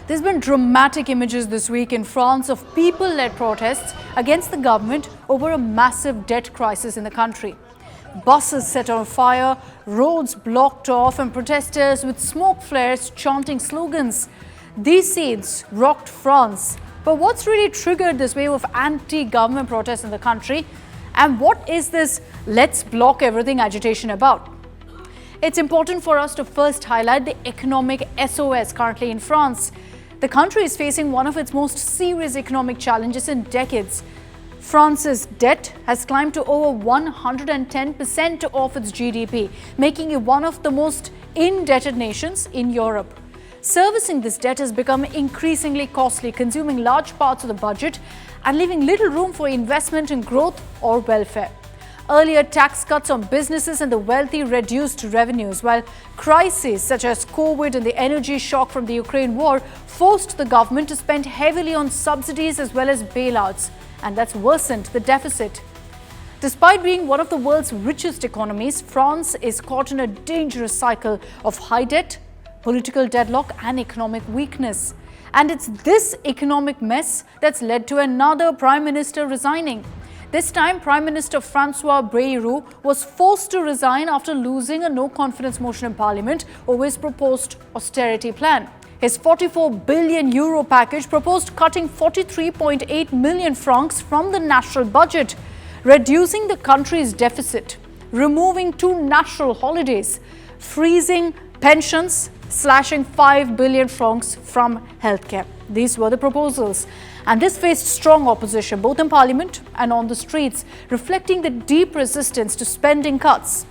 There's been dramatic images this week in France of people-led protests against the government over a massive debt crisis in the country. Buses set on fire, roads blocked off, and protesters with smoke flares chanting slogans. These scenes rocked France. But what's really triggered this wave of anti-government protests in the country? And what is this "let's block everything" agitation about? It's important for us to first highlight the economic SOS currently in France. The country is facing one of its most serious economic challenges in decades. France's debt has climbed to over 110% of its GDP, making it one of the most indebted nations in Europe. Servicing this debt has become increasingly costly, consuming large parts of the budget and leaving little room for investment in growth or welfare. Earlier tax cuts on businesses and the wealthy reduced revenues, while crises such as COVID and the energy shock from the Ukraine war forced the government to spend heavily on subsidies as well as bailouts, and that's worsened the deficit. Despite being one of the world's richest economies, France is caught in a dangerous cycle of high debt, political deadlock and economic weakness. And it's this economic mess that's led to another Prime Minister resigning. This time, Prime Minister Francois Bayrou was forced to resign after losing a no-confidence motion in Parliament over his proposed austerity plan. His 44 billion euro package proposed cutting 43.8 million francs from the national budget, reducing the country's deficit, removing 2 national holidays, freezing pensions, slashing 5 billion francs from healthcare. These were the proposals. And this faced strong opposition, both in Parliament and on the streets, reflecting the deep resistance to spending cuts.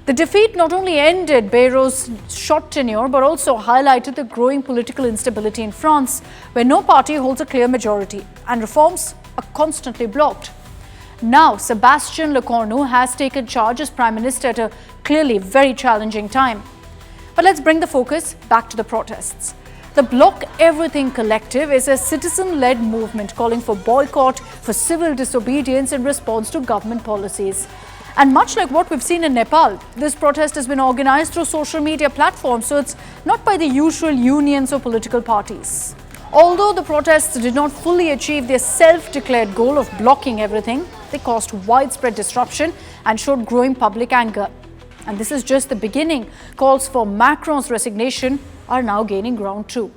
The defeat not only ended Bayrou's short tenure, but also highlighted the growing political instability in France, where no party holds a clear majority and reforms are constantly blocked. Now, Sébastien Lecornu has taken charge as Prime Minister at a clearly very challenging time. But let's bring the focus back to the protests. The Block Everything Collective is a citizen-led movement calling for boycott, for civil disobedience in response to government policies. And much like what we've seen in Nepal, this protest has been organized through social media platforms, so it's not by the usual unions or political parties. Although the protests did not fully achieve their self-declared goal of blocking everything, they caused widespread disruption and showed growing public anger. And this is just the beginning. Calls for Macron's resignation are now gaining ground too.